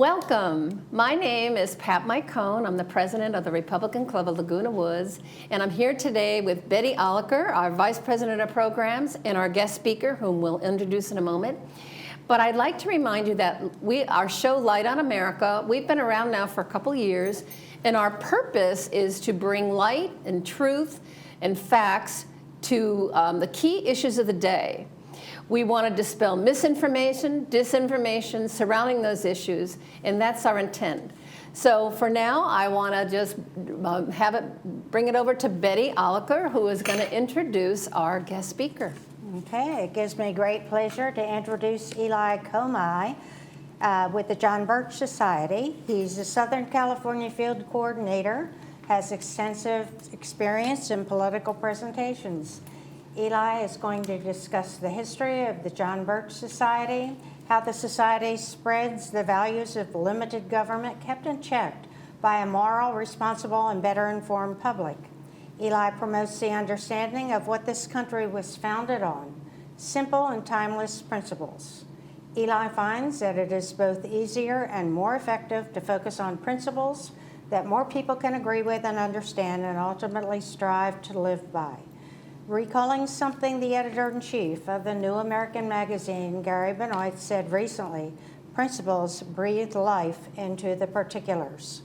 Welcome. My name is Pat Micone. I'm the president of the Republican Club of Laguna Woods, and I'm here today with Betty Oliker, our vice president of programs, and our guest speaker, whom we'll introduce in a moment. But I'd like to remind you that our show, Light on America, we've been around now for a couple years, and our purpose is to bring light and truth and facts to the key issues of the day. We want to dispel misinformation, disinformation surrounding those issues, and that's our intent. So for now, I want to just bring it over to Betty Oliker, who is going to introduce our guest speaker. Okay, it gives me great pleasure to introduce Eli Komai with the John Birch Society. He's a Southern California field coordinator, has extensive experience in political presentations. Eli is going to discuss the history of the John Birch Society, how the society spreads the values of limited government kept in check by a moral, responsible, and better informed public. Eli promotes the understanding of what this country was founded on, simple and timeless principles. Eli finds that it is both easier and more effective to focus on principles that more people can agree with and understand and ultimately strive to live by. Recalling something the editor-in-chief of the New American Magazine, Gary Benoit, said recently, principles breathe life into the particulars.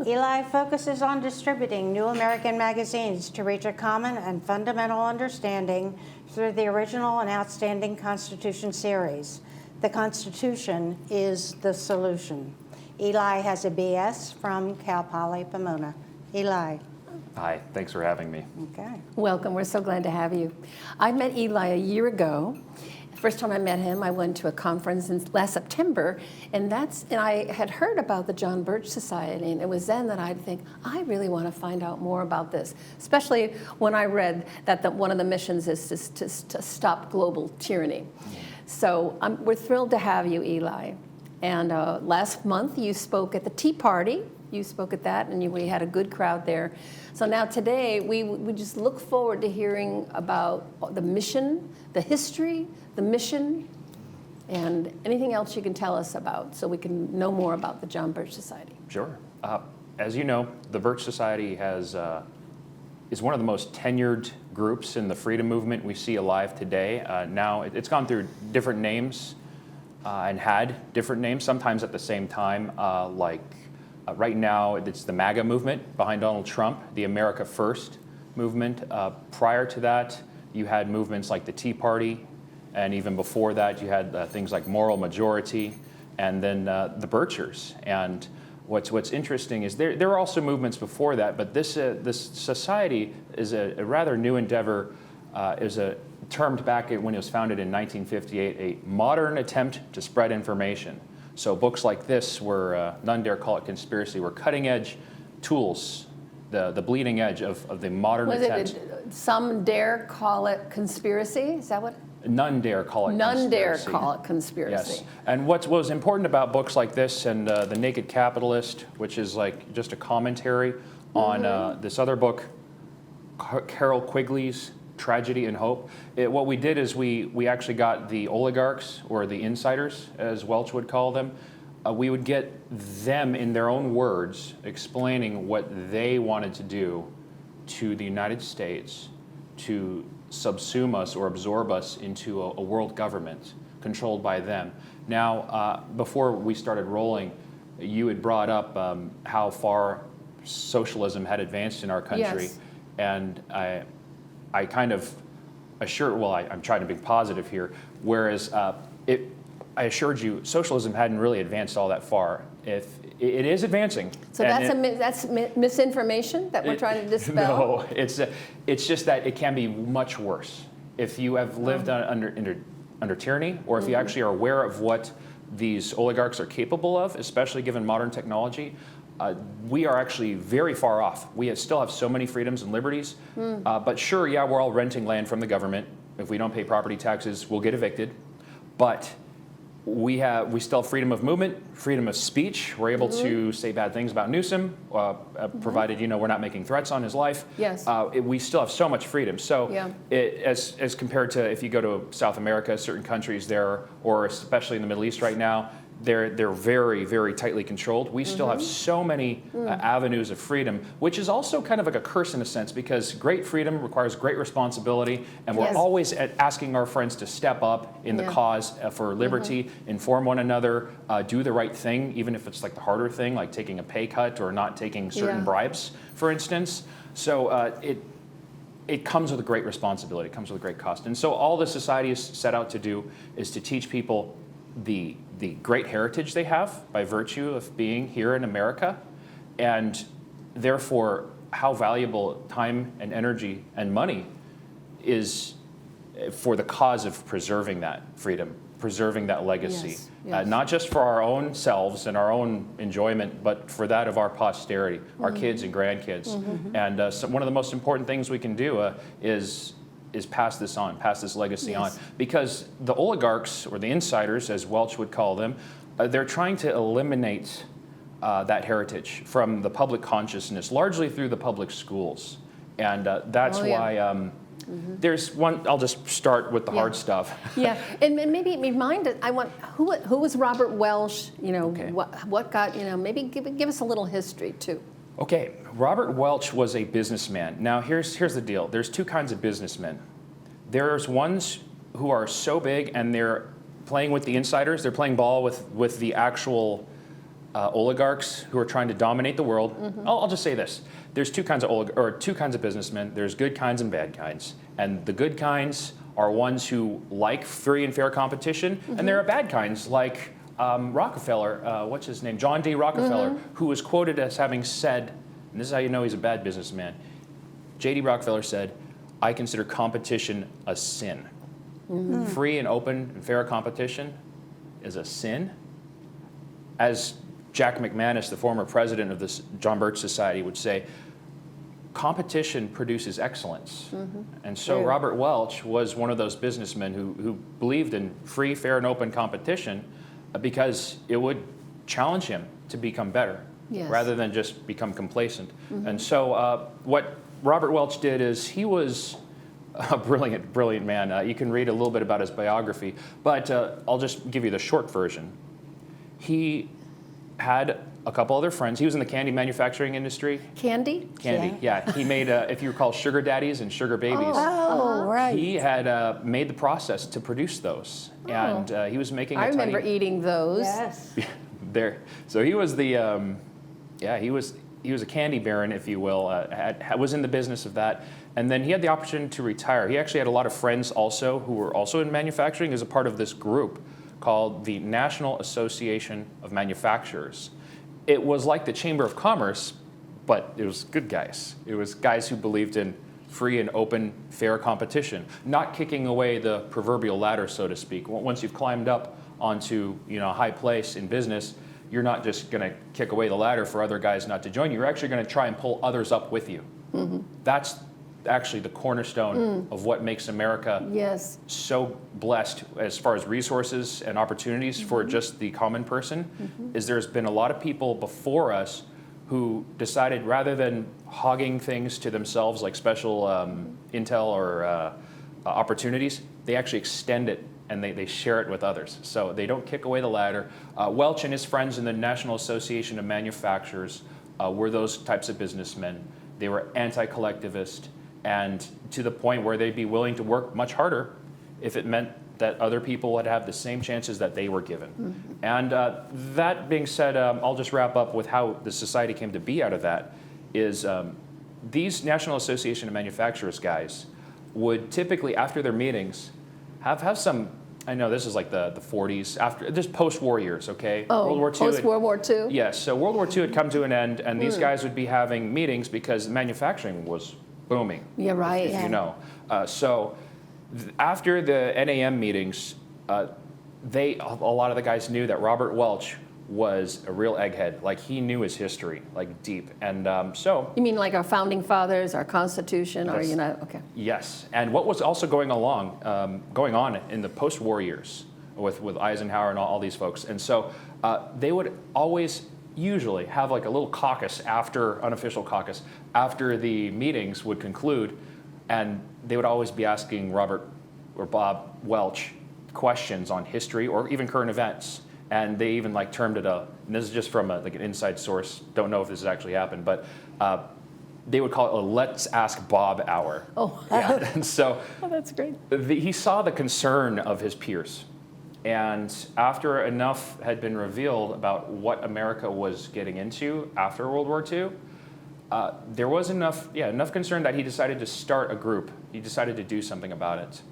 Eli focuses on distributing New American magazines to reach a common and fundamental understanding through the original and outstanding Constitution series. The Constitution is the solution. Eli has a BS from Cal Poly Pomona. Eli. Hi, thanks for having me. Okay. Welcome, we're so glad to have you. I met Eli a year ago. The first time I met him, I went to a conference last September, and I had heard about the John Birch Society, and it was then that I'd think, I really want to find out more about this, especially when I read that one of the missions is to stop global tyranny. So we're thrilled to have you, Eli. And last month you spoke at the Tea Party. You spoke at that, and we had a good crowd there. So now today, we just look forward to hearing about the mission, the history, the mission, and anything else you can tell us about so we can know more about the John Birch Society. Sure. As you know, the Birch Society is one of the most tenured groups in the freedom movement we see alive today. Now, it's gone through different names and had different names, sometimes at the same time, right now, it's the MAGA movement behind Donald Trump, the America First movement. Prior to that, you had movements like the Tea Party, and even before that, you had things like Moral Majority, and then the Birchers. And what's interesting is there were also movements before that, but this society is a rather new endeavor. Is termed back when it was founded in 1958, a modern attempt to spread information. So books like this none dare call it conspiracy, were cutting edge tools, the bleeding edge of the modern attempt. Some dare call it conspiracy? Is that what? None dare call it conspiracy. None dare call it conspiracy. Yes. And what was important about books like this and The Naked Capitalist, which is like just a commentary on this other book, Carol Quigley's Tragedy and Hope. What we did is we actually got the oligarchs, or the insiders, as Welch would call them. We would get them in their own words explaining what they wanted to do to the United States to subsume us or absorb us into a world government controlled by them. Now, before we started rolling, you had brought up how far socialism had advanced in our country. Yes. And I kind of I'm trying to be positive here, whereas I assured you socialism hadn't really advanced all that far. If it is advancing. So that's misinformation that we're trying to dispel? No, it's just that it can be much worse. If you have lived under tyranny, or if you actually are aware of what these oligarchs are capable of, especially given modern technology, we are actually very far off. We still have so many freedoms and liberties. But sure, yeah, we're all renting land from the government. If we don't pay property taxes, we'll get evicted. But we still have freedom of movement, freedom of speech. We're able to say bad things about Newsom, provided we're not making threats on his life. Yes. We still have so much freedom. So yeah. As compared to if you go to South America, certain countries there, or especially in the Middle East right now, they're very, very tightly controlled. We still have so many avenues of freedom, which is also kind of like a curse in a sense, because great freedom requires great responsibility, and we're Yes. always asking our friends to step up in the Yeah. cause for liberty, inform one another, do the right thing, even if it's like the harder thing, like taking a pay cut or not taking certain Yeah. bribes, for instance. So it comes with a great responsibility, it comes with a great cost. And so all the society is set out to do is to teach people the great heritage they have by virtue of being here in America, and therefore how valuable time and energy and money is for the cause of preserving that freedom, preserving that legacy. Yes, yes. Not just for our own selves and our own enjoyment, but for that of our posterity, our kids and grandkids. And so one of the most important things we can do is pass this on, pass this legacy on. Yes. Because the oligarchs, or the insiders, as Welch would call them, they're trying to eliminate that heritage from the public consciousness, largely through the public schools. And that's Oh, yeah. why there's one, I'll just start with the Yeah. hard stuff. Yeah, and maybe remind us, who was Robert Welch, Okay. what got, maybe give us a little history too. Okay, Robert Welch was a businessman. Now here's the deal. There's two kinds of businessmen. There's ones who are so big and they're playing with the insiders. They're playing ball with the actual oligarchs who are trying to dominate the world. I'll just say this. There's two kinds of businessmen. There's good kinds and bad kinds. And the good kinds are ones who like free and fair competition, and there are bad kinds like Rockefeller, what's his name? John D. Rockefeller, who was quoted as having said, and this is how you know he's a bad businessman, J.D. Rockefeller said, "I consider competition a sin." Free and open and fair competition is a sin. As Jack McManus, the former president of the John Birch Society, would say, competition produces excellence. And so True. Robert Welch was one of those businessmen who believed in free, fair, and open competition because it would challenge him to become better Yes. rather than just become complacent. And so what Robert Welch did is he was a brilliant man. You can read a little bit about his biography, but I'll just give you the short version. He had a couple other friends. He was in the candy manufacturing industry. Candy? Candy, yeah. He made, if you recall, sugar daddies and sugar babies. Oh, right. He had made the process to produce those, and he was making. I a remember tiny, eating those. Yes. there. So he was the, he was a candy baron, if you will. Was in the business of that, and then he had the opportunity to retire. He actually had a lot of friends also who were also in manufacturing as a part of this group called the National Association of Manufacturers. It was like the Chamber of Commerce, but it was good guys. It was guys who believed in free and open, fair competition, not kicking away the proverbial ladder, so to speak. Once you've climbed up onto a high place in business, you're not just going to kick away the ladder for other guys not to join you. You're actually going to try and pull others up with you. That's actually the cornerstone of what makes America Yes. so blessed as far as resources and opportunities for just the common person, is there's been a lot of people before us who decided rather than hogging things to themselves like special intel or opportunities, they actually extend it and they share it with others. So they don't kick away the ladder. Welch and his friends in the National Association of Manufacturers were those types of businessmen. They were anti-collectivist, and to the point where they'd be willing to work much harder if it meant that other people would have the same chances that they were given. And that being said, I'll just wrap up with how the society came to be out of that, is these National Association of Manufacturers guys would typically, after their meetings, have some, I know this is like the 40s, after just post-war years, okay? Oh, World War II. post-World War II? Yes, so World War II had come to an end, and these guys would be having meetings because manufacturing was booming. Yeah, right. If you know. After the NAM meetings, a lot of the guys knew that Robert Welch was a real egghead. Like, he knew his history, like, deep. And so... You mean like our founding fathers, our Constitution, or, Yes. okay. Yes, and what was also going on in the post-war years with Eisenhower and all these folks. And so they would always usually have like a little caucus unofficial caucus, after the meetings would conclude, and they would always be asking Robert or Bob Welch questions on history or even current events. and they even like termed it and this is just from like an inside source, don't know if this has actually happened, but they would call it a let's ask Bob hour. Oh, Yeah. And so that's great. he saw the concern of his peers. And after enough had been revealed about what America was getting into after World War II, there was enough concern that he decided to start a group. He decided to do something about it.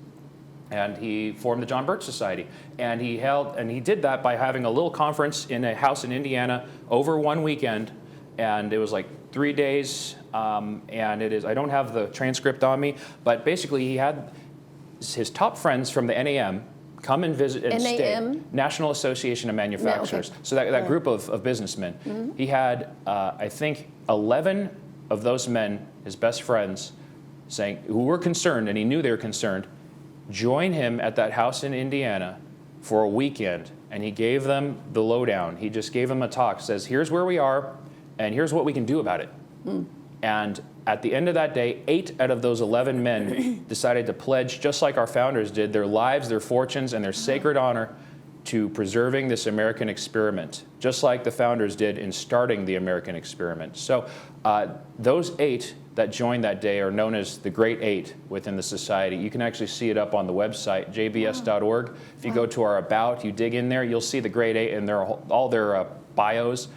And he formed the John Birch Society. And he did that by having a little conference in a house in Indiana over one weekend. And it was like 3 days. And I don't have the transcript on me, but basically he had his top friends from the NAM come and visit and NAM? stay. National Association of Manufacturers. Okay. So that group of businessmen. Mm-hmm. He had, I think, 11 of those men, his best friends, who were concerned, and he knew they were concerned, join him at that house in Indiana for a weekend. And he gave them the lowdown. He just gave them a talk, says, here's where we are, and here's what we can do about it. And at the end of that day, 8 out of those 11 men decided to pledge, just like our founders did, their lives, their fortunes, and their sacred honor to preserving this American experiment, just like the founders did in starting the American experiment. So those 8 that joined that day are known as the Great 8 within the society. You can actually see it up on the website, jbs.org. If you go to our About, you dig in there, you'll see the Great 8 and all their bios.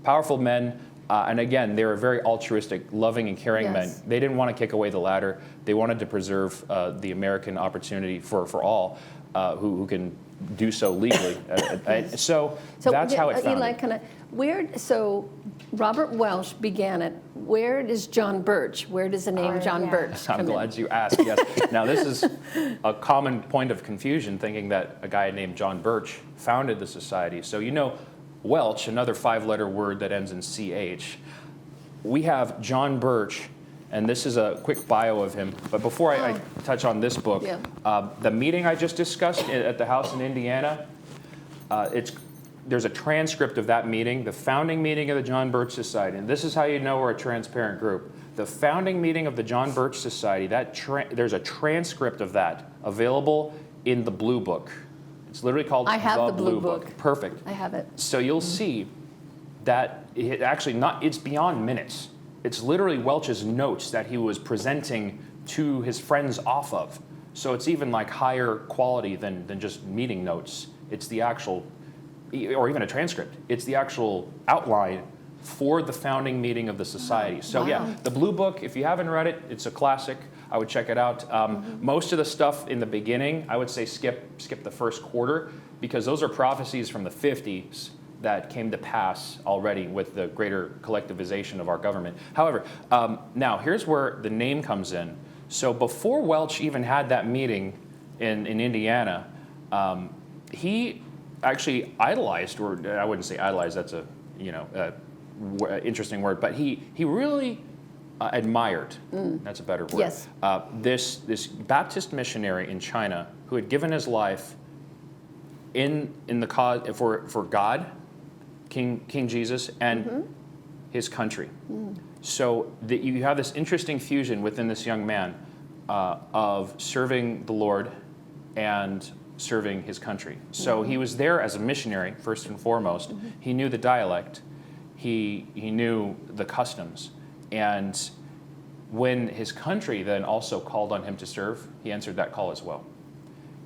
Powerful men. And again, they were very altruistic, loving, and caring men. They didn't want to kick away the ladder. They wanted to preserve the American opportunity for all who can do so legally. So that's how it founded. Eli, so Robert Welch began it. Where does John Birch? Where does the name John Birch come I'm glad you asked, yes. Now, this is a common point of confusion, thinking that a guy named John Birch founded the society. So Welch, another 5-letter word that ends in CH. We have John Birch, and this is a quick bio of him. But before I touch on this book, the meeting I just discussed at the house in Indiana, there's a transcript of that meeting, the founding meeting of the John Birch Society. And this is how you know we're a transparent group. The founding meeting of the John Birch Society, there's a transcript of that available in the Blue Book. It's literally called the Blue Book. Perfect. I have it. So you'll see that it's beyond minutes. It's literally Welch's notes that he was presenting to his friends off of. So it's even like higher quality than just meeting notes. It's the actual, or even a transcript. It's the actual outline for the founding meeting of the society. So the Blue Book, if you haven't read it, it's a classic. I would check it out. Most of the stuff in the beginning, I would say skip the first quarter, because those are prophecies from the 50s that came to pass already with the greater collectivization of our government. However, now here's where the name comes in. So before Welch even had that meeting in Indiana, he actually idolized, or I wouldn't say idolized, that's a interesting word, but he really admired, that's a better word, yes. This Baptist missionary in China who had given his life in the cause for God, King Jesus, and his country. So you have this interesting fusion within this young man of serving the Lord and serving his country. So he was there as a missionary, first and foremost. He knew the dialect. He knew the customs. And when his country then also called on him to serve, he answered that call as well.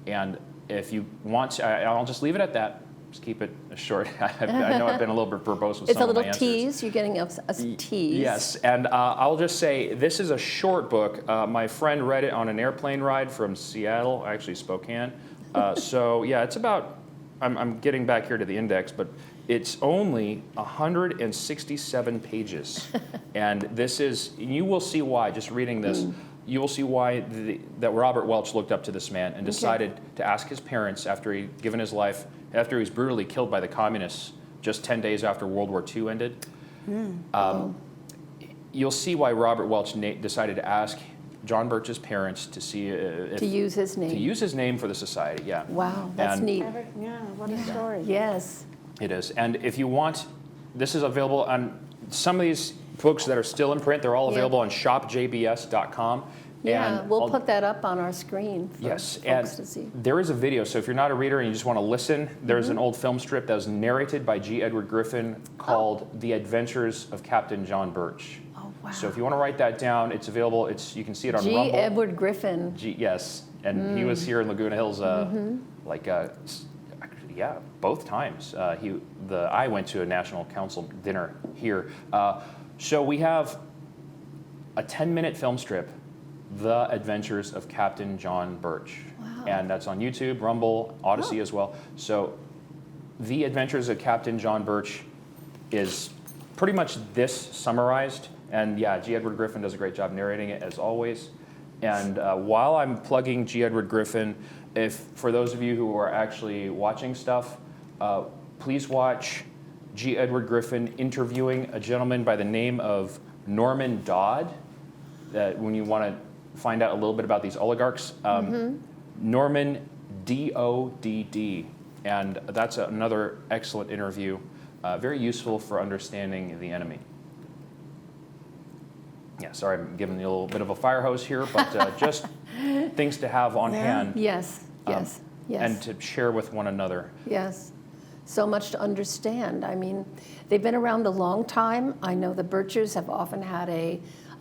And if you want to, I'll just leave it at that. Just keep it short. I know I've been a little bit verbose with some of my answers. It's a little tease. You're getting a tease. Yes, and I'll just say this is a short book. My friend read it on an airplane ride from Seattle, actually Spokane. So yeah, it's about, I'm getting back here to the index, but it's only 167 pages. And this is, you will see why, just reading this, you will see why that Robert Welch looked up to this man and decided to ask his parents after he'd given his life, after he was brutally killed by the communists just 10 days after World War II ended. You'll see why Robert Welch decided to ask John Birch's parents to see if, to use his name. To use his name for the society, yeah. Wow, that's neat. Yeah, what a story. Yes. It is. And if you want, this is available on some of these books that are still in print. They're all available on shopjbs.com. Yeah, And we'll I'll- put that up on our screen for Yes, folks and to see. there is a video, so if you're not a reader and you just want to listen, there's an old film strip that was narrated by G. Edward Griffin called The Adventures of Captain John Birch. Oh, wow. So if you want to write that down, it's available. You can see it on G. Rumble. Edward Griffin. Yes, and he was here in Laguna Hills, yeah, both times. I went to a National Council dinner here. So we have a 10-minute film strip, The Adventures of Captain John Birch. Wow. And that's on YouTube, Rumble, Odyssey as well. So The Adventures of Captain John Birch is pretty much this summarized. And yeah, G. Edward Griffin does a great job narrating it as always. And while I'm plugging G. Edward Griffin, for those of you who are actually watching stuff, please watch G. Edward Griffin interviewing a gentleman by the name of Norman Dodd. When you want to find out a little bit about these oligarchs, Norman Dodd, and that's another excellent interview, very useful for understanding the enemy. Yeah, sorry, I'm giving you a little bit of a fire hose here, but just things to have on hand. Yes, yes, yes. And to share with one another. Yes, so much to understand. I mean, they've been around a long time. I know the Birchers have often had a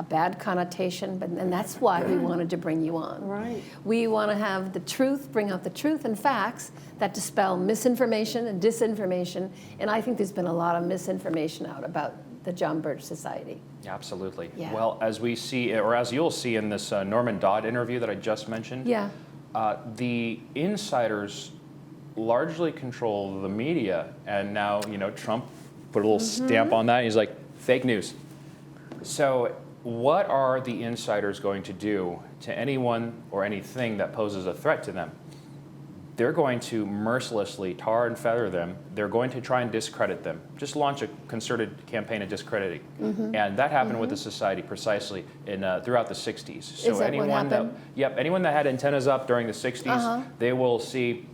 bad connotation, and that's why we wanted to bring you on. Right. We want to have the truth, bring out the truth and facts that dispel misinformation and disinformation, and I think there's been a lot of misinformation out about the John Birch Society. Absolutely. Yeah. Well, as we see, or as you'll see in this Norman Dodd interview that I just mentioned, Yeah. The insiders largely control the media, and now Trump put a little stamp on that. He's like, fake news. So what are the insiders going to do to anyone or anything that poses a threat to them? They're going to mercilessly tar and feather them. They're going to try and discredit them. Just launch a concerted campaign of discrediting. And that happened with the society precisely throughout the 60s. So Is that what happened? anyone that had antennas up during the 60s, they will see,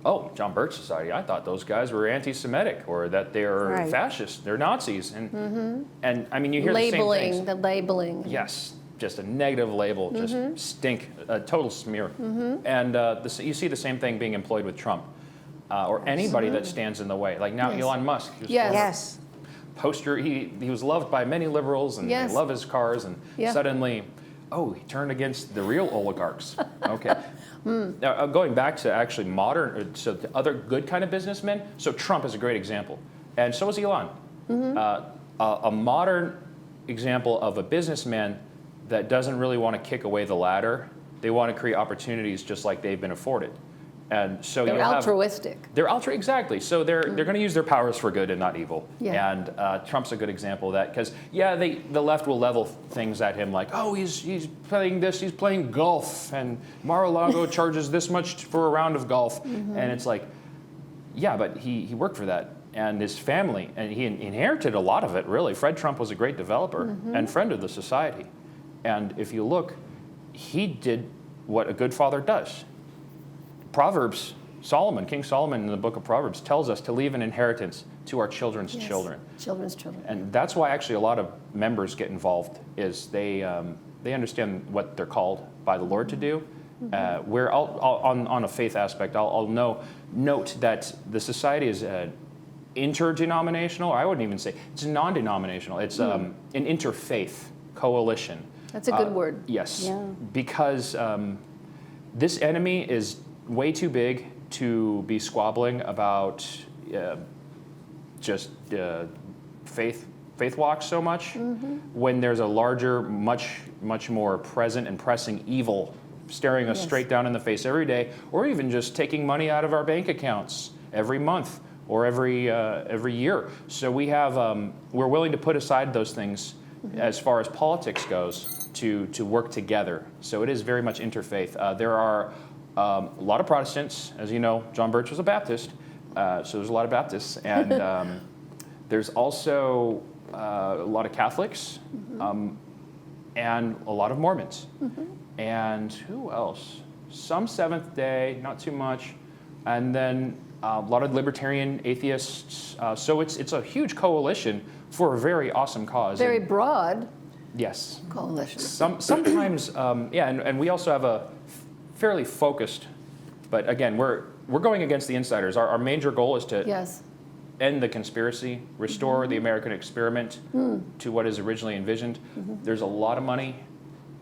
oh, John Birch Society, I thought those guys were anti-Semitic or that they're Right. fascist, they're Nazis. And I mean, you hear the same Labeling, things. the labeling. Yes, just a negative label, just stink, a total smear. And you see the same thing being employed with Trump or anybody that stands in the way. Like now Yes. Elon Musk, who's Yes. Yes. poster, he was loved by many liberals and Yes. they love his cars, and Yeah. suddenly, he turned against the real oligarchs. Okay. Now, going back to actually so the other good kind of businessmen, so Trump is a great example, and so is Elon. A modern example of a businessman that doesn't really want to kick away the ladder. They want to create opportunities just like they've been afforded. And so They're you'll have- altruistic. They're exactly. So they're going to use their powers for good and not evil. Yeah. And Trump's a good example of that because the left will level things at him like, oh, he's playing this, he's playing golf, and Mar-a-Lago charges this much for a round of golf, and it's like, yeah, but he worked for that, and his family, and he inherited a lot of it. Really, Fred Trump was a great developer and friend of the society, and if you look, he did what a good father does. Proverbs, King Solomon in the book of Proverbs tells us to leave an inheritance to our children's Yes. children. Children's children. And that's why actually a lot of members get involved, is they understand what they're called by the Lord to do. Where on a faith aspect, I'll note that the society is interdenominational. I wouldn't even say it's non-denominational. It's an interfaith coalition. That's a good word. Yes, Yeah. because this enemy is way too big to be squabbling about just faith walks so much when there's a larger, much more present and pressing evil staring us Yes. straight down in the face every day, or even just taking money out of our bank accounts every month or every year. So we're willing to put aside those things as far as politics goes to work together. So it is very much interfaith. There are a lot of Protestants, as you know. John Birch was a Baptist, so there's a lot of Baptists, and there's also a lot of Catholics, and a lot of Mormons, and who else? Some Seventh Day, not too much, and then a lot of libertarian atheists. So it's a huge coalition for a very awesome cause. Very And broad. Yes. coalition. Sometimes, yeah, and we also have a fairly focused, but again, we're going against the insiders. Our major goal is to Yes. end the conspiracy, restore the American experiment to what is originally envisioned. There's a lot of money,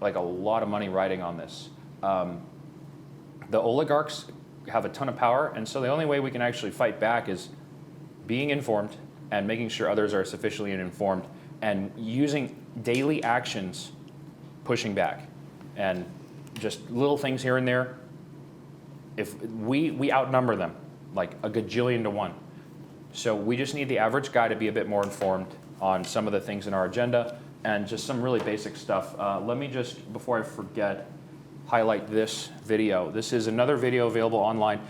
like a lot of money riding on this. The oligarchs have a ton of power, and so the only way we can actually fight back is being informed and making sure others are sufficiently informed and using daily actions pushing back. And just little things here and there. If we outnumber them like a gajillion to one. So we just need the average guy to be a bit more informed on some of the things in our agenda and just some really basic stuff. Let me just, before I forget, highlight this video. This is another video available online.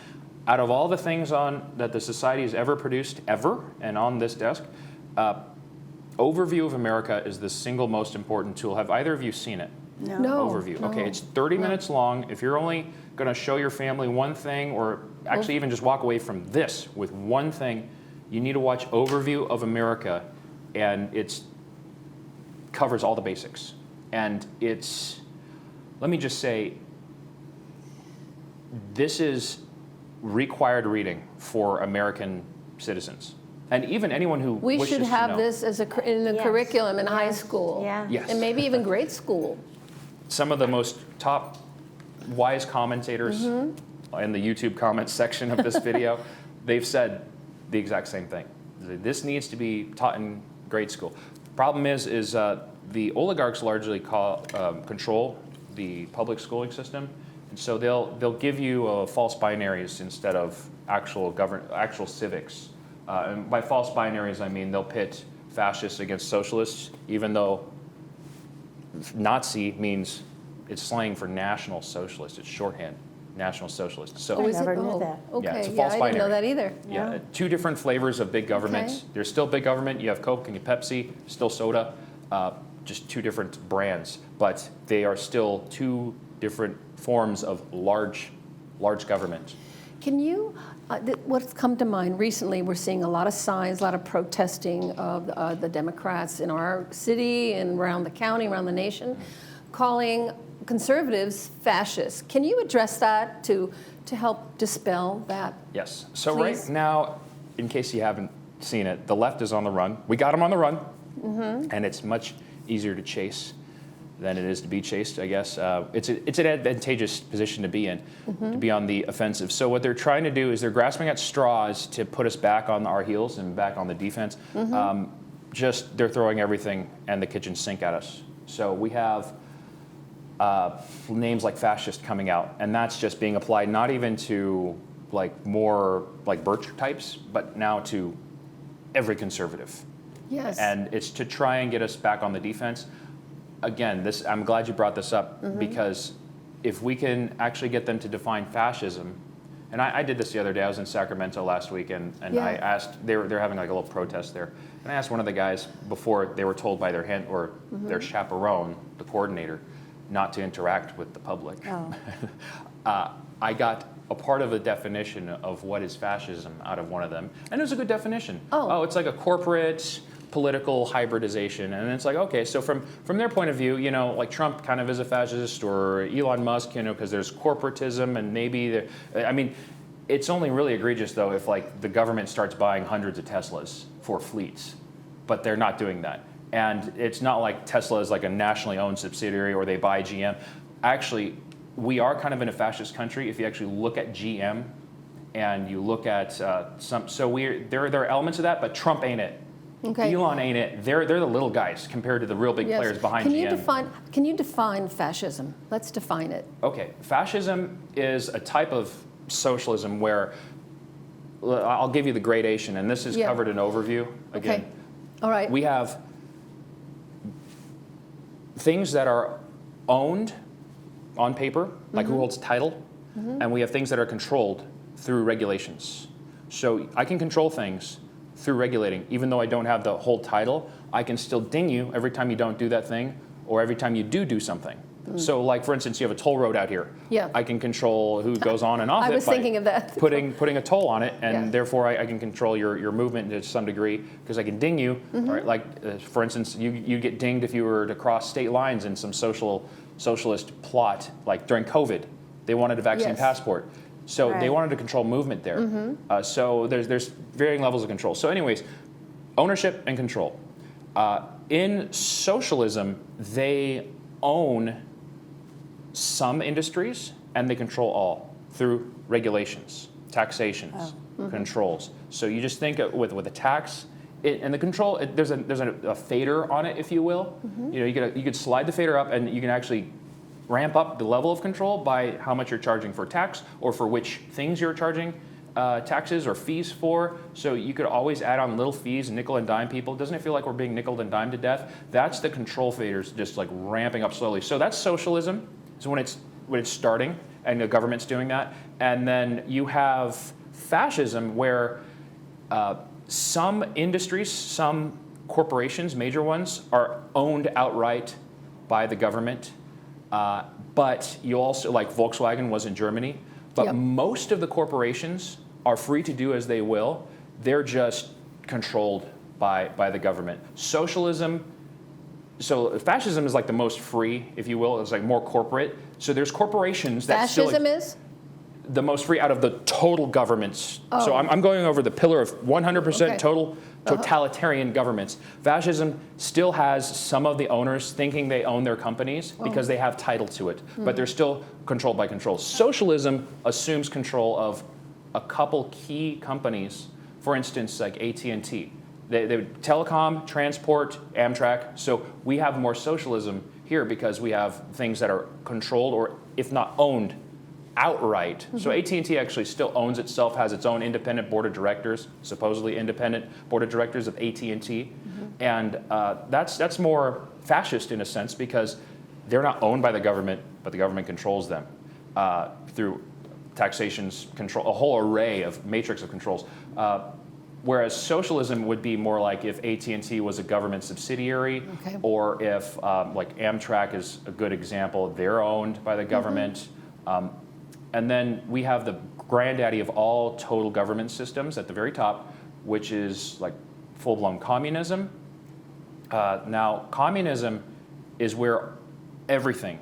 Out of all the things that the Society has ever produced, ever, and on this desk, Overview of America is the single most important tool. Have either of you seen it? No. Overview. No. Okay, it's 30 minutes long. If you're only going to show your family one thing, or actually even just walk away from this with one thing, you need to watch Overview of America, and it covers all the basics. And it's, let me just say, this is required reading for American citizens. And even anyone who We wishes should to have know. this as in the Yes. curriculum in high Yes. school. Yeah. Yes. And maybe even grade school. Some of the most top wise commentators in the YouTube comments section of this video, they've said the exact same thing. This needs to be taught in grade school. Problem is the oligarchs largely control the public schooling system, and so they'll give you false binaries instead of actual civics. And by false binaries, I mean they'll pit fascists against socialists, even though Nazi means it's slang for National Socialist. It's shorthand, National Socialist. So I is never it? knew Oh, that. okay. it's a Yeah, false I didn't know binary. that either. yeah, Yeah. two different flavors of big government. Okay. There's still big government. You have Coke and you have Pepsi, still soda, just two different brands. But they are still two different forms of large government. Can you, what's come to mind recently, we're seeing a lot of signs, a lot of protesting of the Democrats in our city and around the county, around the nation, calling conservatives fascists. Can you address that to help dispel that? Yes. So Please. right now, in case you haven't seen it, the left is on the run. We got them on the run, and it's much easier to chase than it is to be chased, I guess. It's an advantageous position to be in, to be on the offensive. So what they're trying to do is they're grasping at straws to put us back on our heels and back on the defense. Just they're throwing everything and the kitchen sink at us. So we have names like fascist coming out, and that's just being applied not even to like more like Birch types, but now to every conservative. Yes. And it's to try and get us back on the defense. Again, I'm glad you brought this up because if we can actually get them to define fascism, and I did this the other day. I was in Sacramento last week, and Yeah. I asked, they're having like a little protest there, and I asked one of the guys before they were told by their chaperone, the coordinator, not to interact with the public. Oh. I got a part of the definition of what is fascism out of one of them, and it was a good definition. Oh. It's like a corporate political hybridization, and it's like, okay, so from their point of view, like Trump kind of is a fascist, or Elon Musk, because there's corporatism, and maybe it's only really egregious though if like the government starts buying hundreds of Teslas for fleets, but they're not doing that. And it's not like Tesla is like a nationally owned subsidiary or they buy GM. Actually, we are kind of in a fascist country if you actually look at GM and you look at there are elements of that, but Trump ain't it. Okay. Elon ain't it. They're the little guys compared to the real big Yes. players behind Can GM. Can you define fascism? Let's define it. Okay, fascism is a type of socialism where I'll give you the gradation, and this is Yeah. covered in overview. Again, Okay. All right. we have things that are owned on paper, like who holds title, and we have things that are controlled through regulations. So I can control things through regulating, even though I don't have the whole title. I can still ding you every time you don't do that thing, or every time you do something. So like, for instance, you have a toll road out here. Yeah. I can control who goes on and off I it was by thinking of that. putting a toll on it, and Yeah. therefore I can control your movement to some degree because I can ding you. Mm-hmm. Right? Like, for instance, you get dinged if you were to cross state lines in some socialist plot, like during COVID. They wanted a vaccine Yes. passport. So they Right. wanted to control movement there. So there's varying levels of control. So anyways, ownership and control. In socialism, they own some industries and they control all through regulations, taxations, controls. So you just think with a tax, and the control, there's a fader on it, if you will. You know, you could slide the fader up, and you can actually ramp up the level of control by how much you're charging for tax or for which things you're charging taxes or fees for. So you could always add on little fees, nickel and dime people. Doesn't it feel like we're being nickel and dime to death? That's the control faders just like ramping up slowly. So that's socialism. So when it's starting and the government's doing that. And then you have fascism where some industries, some corporations, major ones, are owned outright by the government. But you also, like Volkswagen was in Germany, but Yep. most of the corporations are free to do as they will. They're just controlled by the government. Socialism, so fascism is like the most free, if you will. It's like more corporate. So there's corporations that Fascism is? the most free out of the total governments. So Oh. I'm going over the pillar of 100% Okay. total totalitarian governments. Fascism still has some of the owners thinking they own their companies because they have title to it, but they're still controlled by control. Socialism assumes control of a couple key companies, for instance, like AT&T. They telecom, transport, Amtrak. So we have more socialism here because we have things that are controlled or, if not owned, outright. So AT&T actually still owns itself, has its own independent board of directors, supposedly independent board of directors of AT&T, and that's more fascist in a sense because they're not owned by the government, but the government controls them through taxations, control, a whole array of matrix of controls. Whereas socialism would be more like if AT&T was a government subsidiary, Okay. or if like Amtrak is a good example, they're owned by the government. And then we have the granddaddy of all total government systems at the very top, which is like full-blown communism. Now, communism is where everything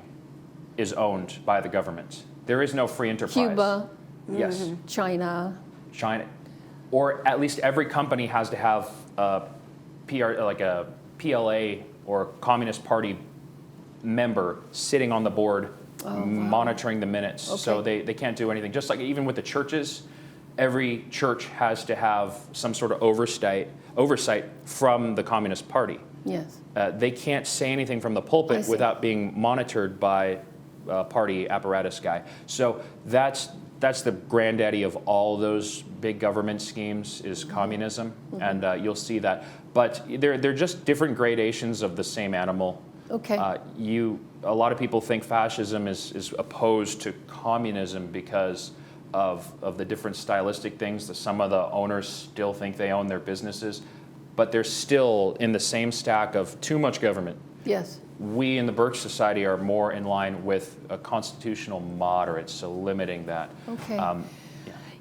is owned by the government. There is no free enterprise. Cuba, Yes. China. China, or at least every company has to have a like a PLA or Communist Party member sitting on the board monitoring the minutes. So Okay. they can't do anything. Just like even with the churches, every church has to have some sort of oversight from the Communist Party. Yes. They can't say anything from the I pulpit see. without being monitored by a party apparatus guy. So that's the granddaddy of all those big government schemes is communism, and you'll see that. But they're just different gradations of the same animal. Okay. A lot of people think fascism is opposed to communism because of the different stylistic things that some of the owners still think they own their businesses, but they're still in the same stack of too much government. Yes. We in the Birch Society are more in line with a constitutional moderate, so limiting that. Okay. Yeah.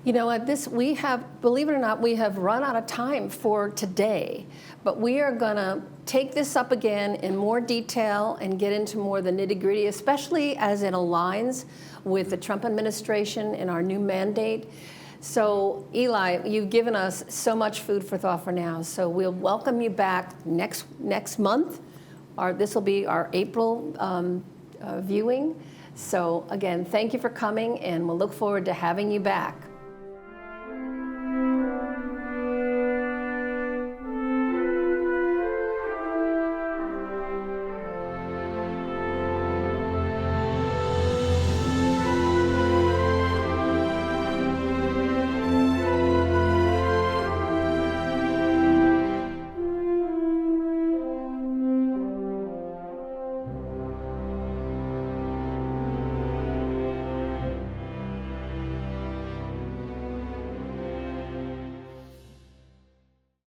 You know what, we have, believe it or not, we have run out of time for today, but we are gonna take this up again in more detail and get into more of the nitty-gritty, especially as it aligns with the Trump administration and our new mandate. So Eli, you've given us so much food for thought for now, so we'll welcome you back next month. This will be our April viewing. So again, thank you for coming, and we'll look forward to having you back.